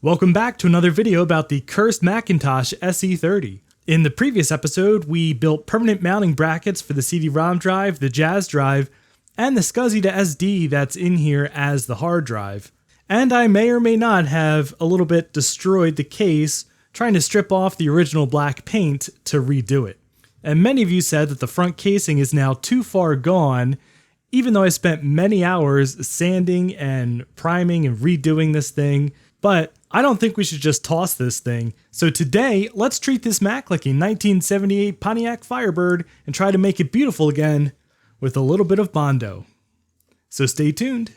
Welcome back to another video about the Cused Macintosh SE30. In the previous episode, we built permanent mounting brackets for the CD-ROM drive, the Jazz drive, and the SCSI to SD that's in here as the hard drive. And I may or may not have a little bit destroyed the case trying to strip off the original black paint to redo it. And many of you said that the front casing is now too far gone, even though I spent many hours sanding and priming and redoing this thing. But I don't think we should just toss this thing. So today, let's treat this Mac like a 1978 Pontiac Firebird and try to make it beautiful again with a little bit of Bondo. So stay tuned.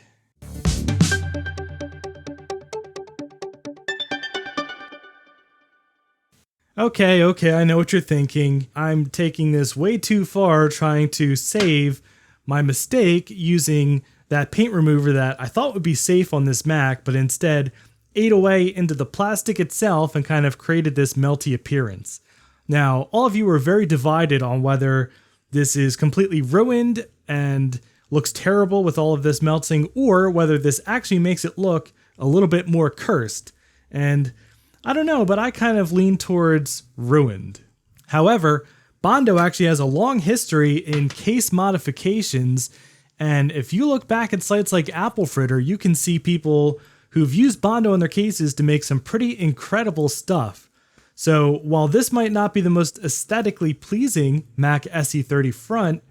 Okay, I know what you're thinking. I'm taking this way too far trying to save my mistake using that paint remover that I thought would be safe on this Mac, but instead ate away into the plastic itself and kind of created this melty appearance. Now, all of you are very divided on whether this is completely ruined and looks terrible with all of this melting, or whether this actually makes it look a little bit more cursed. And I don't know, but I kind of lean towards ruined. However, Bondo actually has a long history in case modifications, and if you look back at sites like Apple Fritter, you can see people who've used Bondo in their cases to make some pretty incredible stuff. So while this might not be the most aesthetically pleasing Mac SE30 front,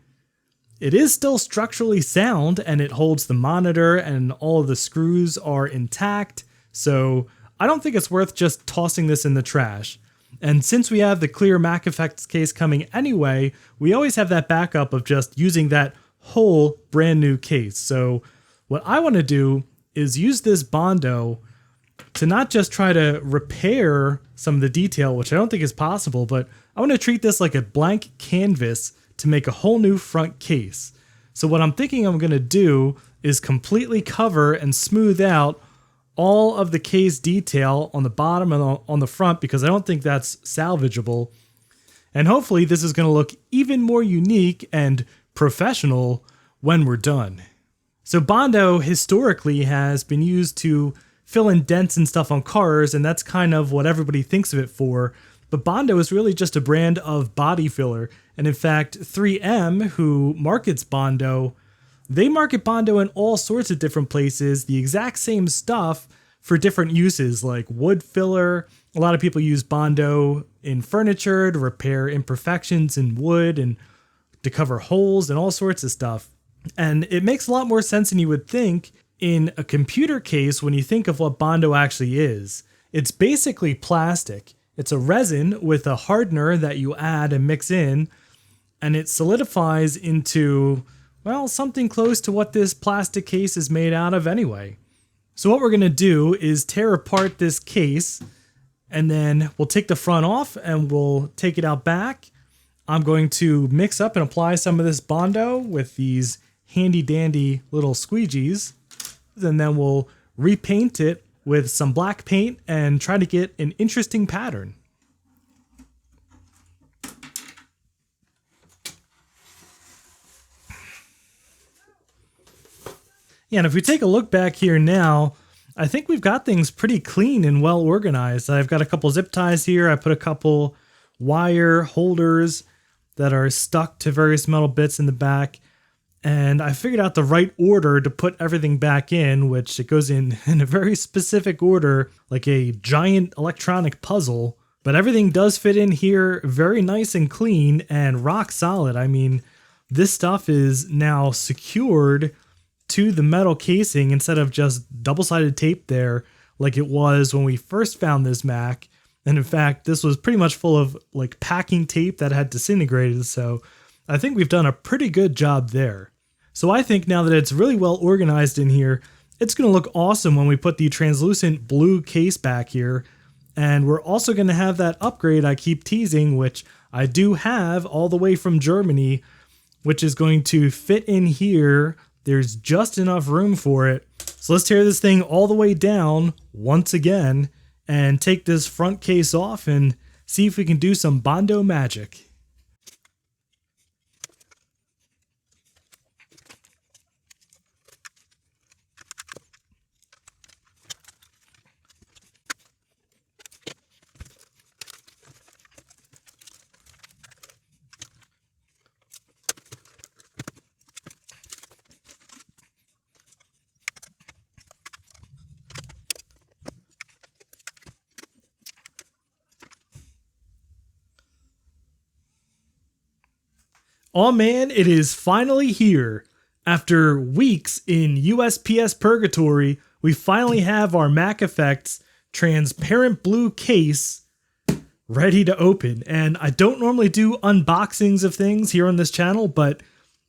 it is still structurally sound and it holds the monitor and all of the screws are intact. So I don't think it's worth just tossing this in the trash. And since we have the clear MacEffects case coming anyway, we always have that backup of just using that whole brand new case. So what I want to do is use this Bondo to not just try to repair some of the detail, which I don't think is possible, but I want to treat this like a blank canvas to make a whole new front case. So what I'm thinking I'm going to do is completely cover and smooth out all of the case detail on the bottom and on the front, because I don't think that's salvageable. And hopefully this is going to look even more unique and professional when we're done. So Bondo historically has been used to fill in dents and stuff on cars, and that's kind of what everybody thinks of it for. But Bondo is really just a brand of body filler. And in fact, 3M, who markets Bondo, they market Bondo in all sorts of different places, the exact same stuff for different uses, like wood filler. A lot of people use Bondo in furniture to repair imperfections in wood and to cover holes and all sorts of stuff. And it makes a lot more sense than you would think in a computer case when you think of what Bondo actually is. It's basically plastic. It's a resin with a hardener that you add and mix in, and it solidifies into, well, something close to what this plastic case is made out of anyway. So what we're going to do is tear apart this case, and then we'll take the front off and we'll take it out back. I'm going to mix up and apply some of this Bondo with these handy dandy little squeegees, and then we'll repaint it with some black paint and try to get an interesting pattern. Yeah, and if we take a look back here now, I think we've got things pretty clean and well organized. I've got a couple zip ties here. I put a couple wire holders that are stuck to various metal bits in the back. And I figured out the right order to put everything back in, which it goes in a very specific order, like a giant electronic puzzle. But everything does fit in here very nice and clean and rock solid. I mean, this stuff is now secured to the metal casing instead of just double-sided tape there like it was when we first found this Mac. And in fact, this was pretty much full of like packing tape that had disintegrated, so I think we've done a pretty good job there. So I think now that it's really well organized in here, it's going to look awesome when we put the translucent blue case back here. And we're also going to have that upgrade I keep teasing, which I do have all the way from Germany, which is going to fit in here. There's just enough room for it. So let's tear this thing all the way down once again and take this front case off and see if we can do some Bondo magic. Oh man, it is finally here. After weeks in USPS purgatory, we finally have our MacEffects transparent blue case ready to open. And I don't normally do unboxings of things here on this channel, but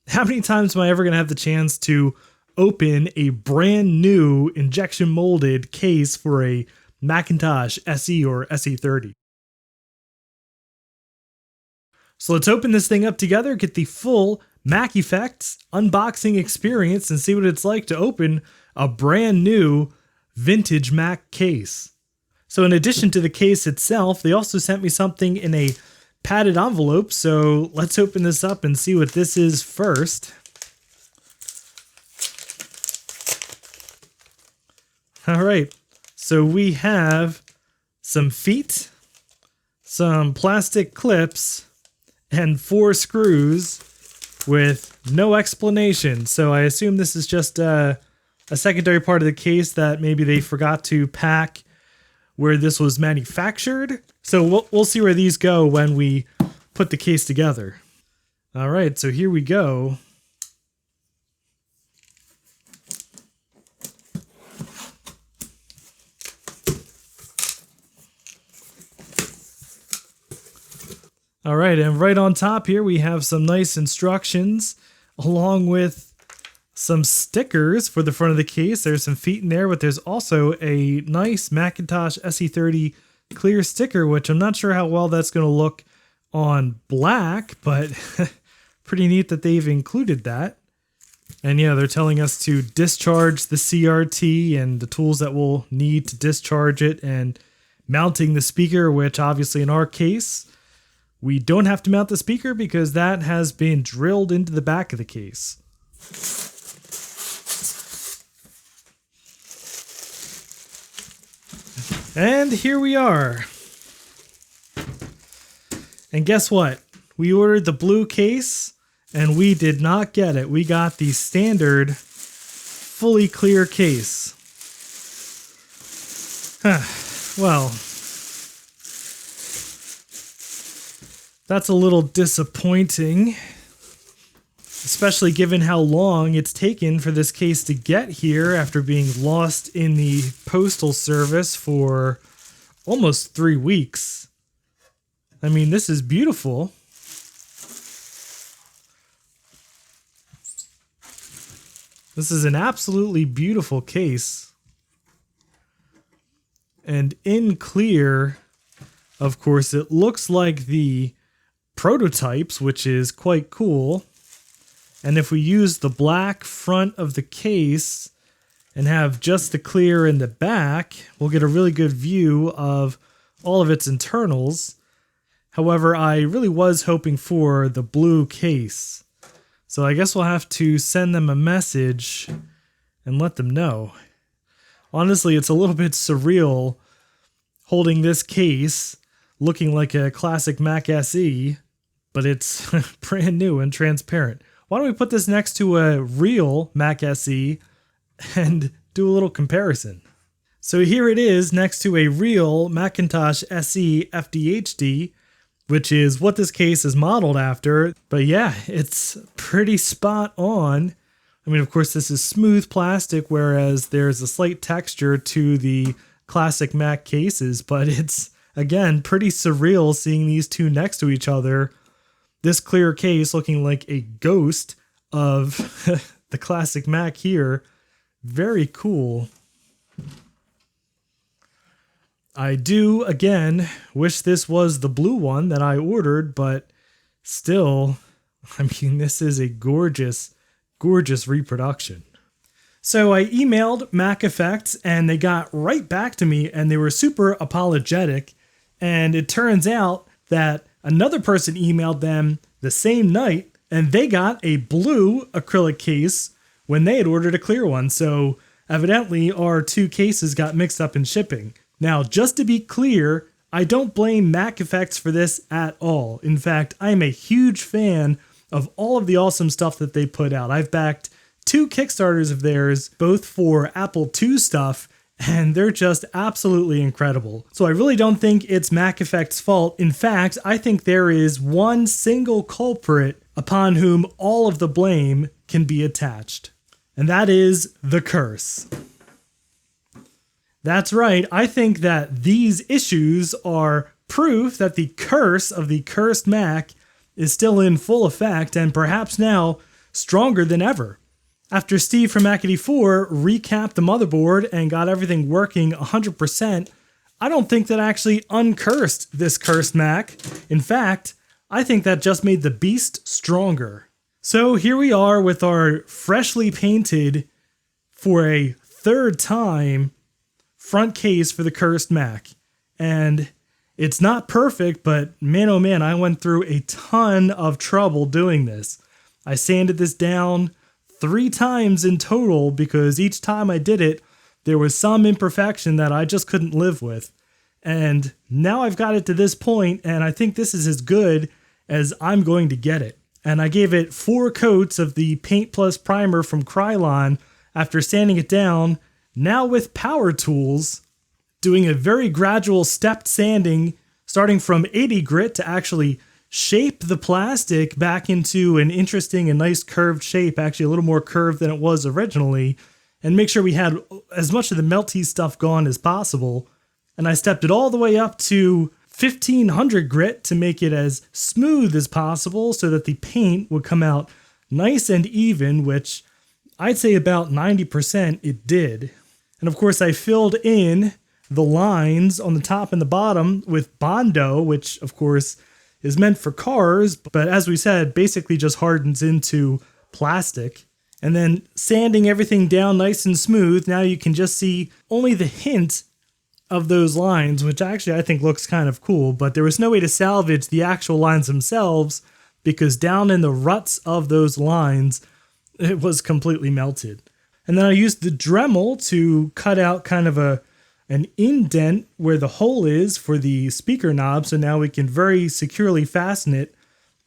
how many times am I ever going to have the chance to open a brand new injection molded case for a Macintosh SE or SE30? So let's open this thing up together, get the full MacEffects unboxing experience, and see what it's like to open a brand new vintage Mac case. So in addition to the case itself, they also sent me something in a padded envelope. So let's open this up and see what this is first. All right, so we have some feet, some plastic clips, and 4 screws with no explanation. So I assume this is just a secondary part of the case that maybe they forgot to pack where this was manufactured. So we'll see where these go when we put the case together. All right, so here we go. All right, and right on top here we have some nice instructions along with some stickers for the front of the case. There's some feet in there, but there's also a nice Macintosh SE30 clear sticker, which I'm not sure how well that's going to look on black, but pretty neat that they've included that. And yeah, they're telling us to discharge the CRT and the tools that we'll need to discharge it, and mounting the speaker, which obviously in our case, we don't have to mount the speaker because that has been drilled into the back of the case. And here we are. And guess what? We ordered the blue case and we did not get it. We got the standard fully clear case. Well, that's a little disappointing, especially given how long it's taken for this case to get here after being lost in the postal service for almost 3 weeks. I mean, this is beautiful. This is an absolutely beautiful case. And in clear, of course, it looks like the prototypes, which is quite cool. And if we use the black front of the case and have just the clear in the back, we'll get a really good view of all of its internals. However, I really was hoping for the blue case. So I guess we'll have to send them a message and let them know. Honestly, it's a little bit surreal holding this case looking like a classic Mac SE, but it's brand new and transparent. Why don't we put this next to a real Mac SE and do a little comparison? So here it is next to a real Macintosh SE FDHD, which is what this case is modeled after. But yeah, it's pretty spot on. I mean, of course, this is smooth plastic, whereas there's a slight texture to the classic Mac cases, but it's, again, pretty surreal seeing these two next to each other. This clear case looking like a ghost of the classic Mac here. Very cool. I do, again, wish this was the blue one that I ordered, but still, I mean, this is a gorgeous, gorgeous reproduction. So I emailed MacEffects and they got right back to me and they were super apologetic. And it turns out that another person emailed them the same night and they got a blue acrylic case when they had ordered a clear one. So evidently our two cases got mixed up in shipping. Now, just to be clear, I don't blame MacEffects for this at all. In fact, I am a huge fan of all of the awesome stuff that they put out. I've backed 2 Kickstarters of theirs, both for Apple II stuff, and they're just absolutely incredible. So I really don't think it's MacEffects' fault. In fact, I think there is one single culprit upon whom all of the blame can be attached. And that is the curse. That's right, I think that these issues are proof that the curse of the cursed Mac is still in full effect and perhaps now stronger than ever. After Steve from Mac84 recapped the motherboard and got everything working 100%, I don't think that actually uncursed this cursed Mac. In fact, I think that just made the beast stronger. So here we are with our freshly painted, for a third time, front case for the cursed Mac. And it's not perfect, but man oh man, I went through a ton of trouble doing this. I sanded this down 3 times in total because each time I did it, there was some imperfection that I just couldn't live with. And now I've got it to this point, and I think this is as good as I'm going to get it. And I gave it 4 coats of the Paint Plus Primer from Krylon after sanding it down, now with power tools, doing a very gradual stepped sanding, starting from 80 grit to actually shape the plastic back into an interesting and nice curved shape, actually a little more curved than it was originally, and make sure we had as much of the melty stuff gone as possible. And I stepped it all the way up to 1500 grit to make it as smooth as possible so that the paint would come out nice and even, which I'd say about 90% it did. And of course I filled in the lines on the top and the bottom with Bondo, which of course is meant for cars, but as we said, basically just hardens into plastic. And then sanding everything down nice and smooth, now you can just see only the hint of those lines, which actually I think looks kind of cool, but there was no way to salvage the actual lines themselves because down in the ruts of those lines, it was completely melted. And then I used the Dremel to cut out kind of an indent where the hole is for the speaker knob, so now we can very securely fasten it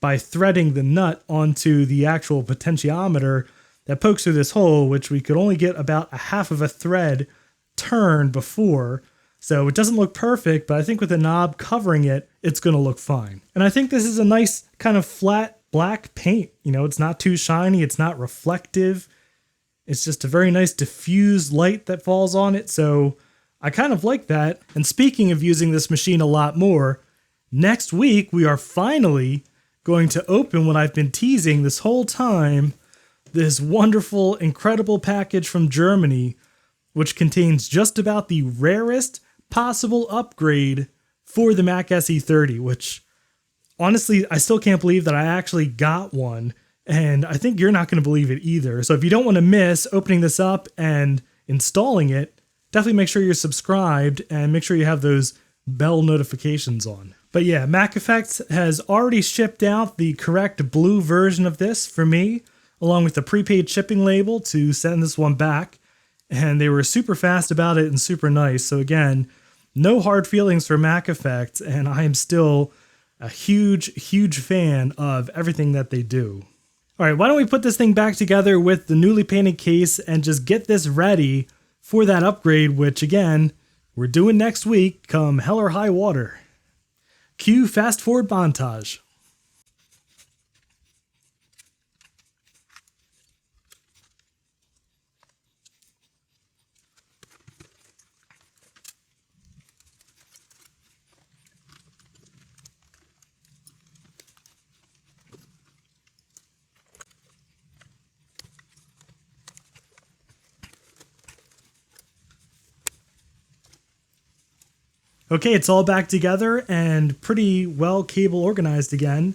by threading the nut onto the actual potentiometer that pokes through this hole, which we could only get about a half of a thread turned before. So it doesn't look perfect, but I think with the knob covering it, it's going to look fine. And I think this is a nice kind of flat black paint. You know, it's not too shiny, it's not reflective. It's just a very nice diffused light that falls on it, so I kind of like that. And speaking of using this machine a lot more, next week we are finally going to open what I've been teasing this whole time, this wonderful, incredible package from Germany, which contains just about the rarest possible upgrade for the Mac SE30, which honestly, I still can't believe that I actually got one. And I think you're not going to believe it either. So if you don't want to miss opening this up and installing it, definitely make sure you're subscribed and make sure you have those bell notifications on. But yeah, MacEffects has already shipped out the correct blue version of this for me, along with the prepaid shipping label to send this one back. And they were super fast about it and super nice. So again, no hard feelings for MacEffects, and I am still a huge fan of everything that they do. All right, why don't we put this thing back together with the newly painted case and just get this ready for that upgrade, which again, we're doing next week come hell or high water. Cue fast forward montage. Okay, it's all back together and pretty well cable organized again,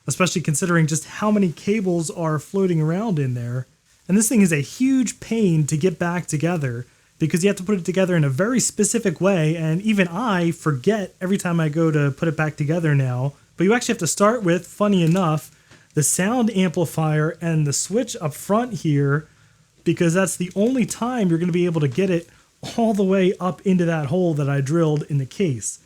especially considering just how many cables are floating around in there. And this thing is a huge pain to get back together because you have to put it together in a very specific way, and even I forget every time I go to put it back together now. But you actually have to start with, funny enough, the sound amplifier and the switch up front here, because that's the only time you're going to be able to get it all the way up into that hole that I drilled in the case.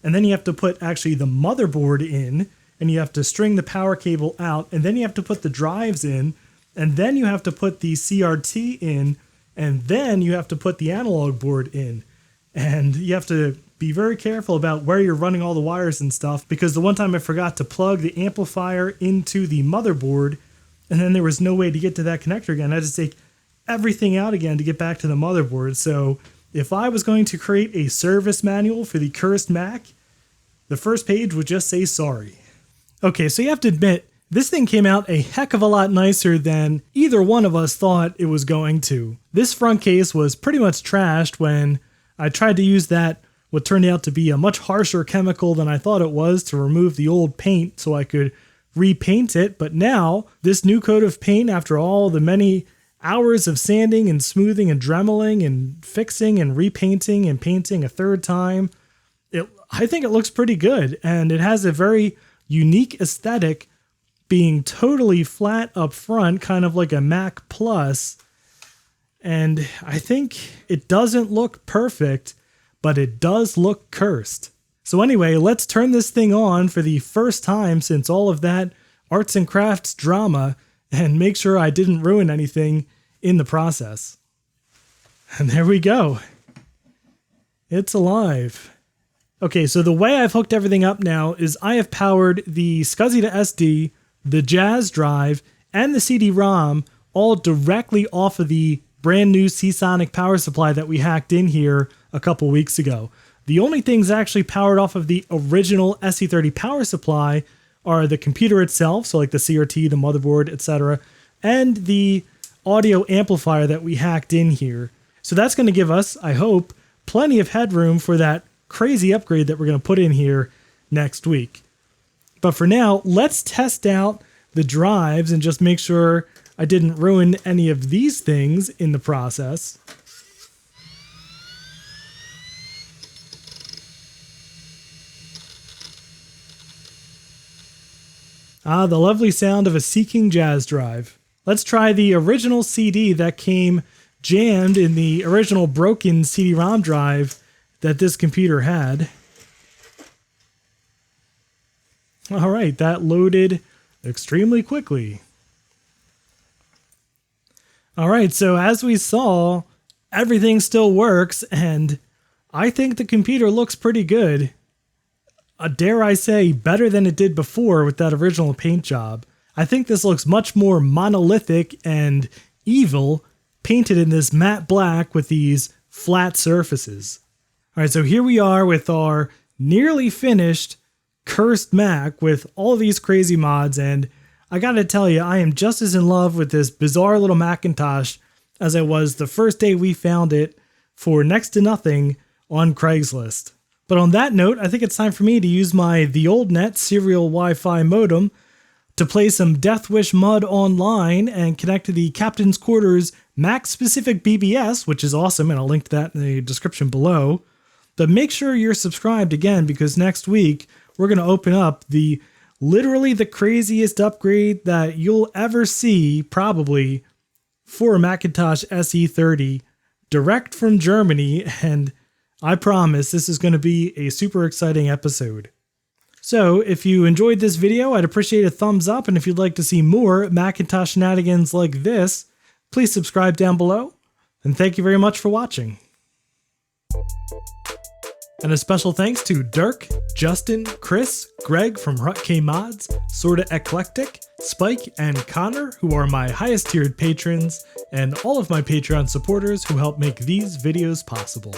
And then you have to put actually the motherboard in, and you have to string the power cable out, and then you have to put the drives in, and then you have to put the CRT in, and then you have to put the analog board in. And you have to be very careful about where you're running all the wires and stuff, because the one time I forgot to plug the amplifier into the motherboard, and then there was no way to get to that connector again. I had to take everything out again to get back to the motherboard. So if I was going to create a service manual for the Cused Mac, the first page would just say sorry. Okay, so you have to admit, this thing came out a heck of a lot nicer than either one of us thought it was going to. This front case was pretty much trashed when I tried to use that, what turned out to be a much harsher chemical than I thought it was, to remove the old paint so I could repaint it. But now, this new coat of paint, after all the many hours of sanding and smoothing and dremeling and fixing and repainting and painting a third time, I think it looks pretty good, and it has a very unique aesthetic, being totally flat up front, kind of like a Mac Plus. And I think it doesn't look perfect, but it does look cursed. So anyway, let's turn this thing on for the first time since all of that arts and crafts drama, and make sure I didn't ruin anything in the process. And there we go. It's alive. Okay, so the way I've hooked everything up now is I have powered the SCSI to SD, the Jazz drive, and the CD-ROM all directly off of the brand new Seasonic power supply that we hacked in here a couple weeks ago. The only things actually powered off of the original SC30 power supply are the computer itself, so like the CRT, the motherboard, etc., and the audio amplifier that we hacked in here. So that's going to give us, I hope, plenty of headroom for that crazy upgrade that we're going to put in here next week. But for now, let's test out the drives and just make sure I didn't ruin any of these things in the process. Ah, the lovely sound of a CQ Jazz drive. Let's try the original CD that came jammed in the original broken CD-ROM drive that this computer had. All right, that loaded extremely quickly. All right, so as we saw, everything still works, and I think the computer looks pretty good. Dare I say, better than it did before with that original paint job. I think this looks much more monolithic and evil, painted in this matte black with these flat surfaces. All right, so here we are with our nearly finished Cused Mac with all these crazy mods, and I gotta tell you, I am just as in love with this bizarre little Macintosh as I was the first day we found it for next to nothing on Craigslist. But on that note, I think it's time for me to use my The Old Net serial Wi-Fi modem to play some Death Wish Mud online and connect to the Captain's Quarters Mac-specific BBS, which is awesome, and I'll link to that in the description below. But make sure you're subscribed again, because next week we're going to open up literally the craziest upgrade that you'll ever see, probably, for a Macintosh SE30 direct from Germany, and I promise this is going to be a super exciting episode. So if you enjoyed this video, I'd appreciate a thumbs up, and if you'd like to see more Macintosh shenanigans like this, please subscribe down below, and thank you very much for watching. And a special thanks to Dirk, Justin, Chris, Greg from RutK Mods, Sorta Eclectic, Spike, and Connor, who are my highest tiered patrons, and all of my Patreon supporters who help make these videos possible.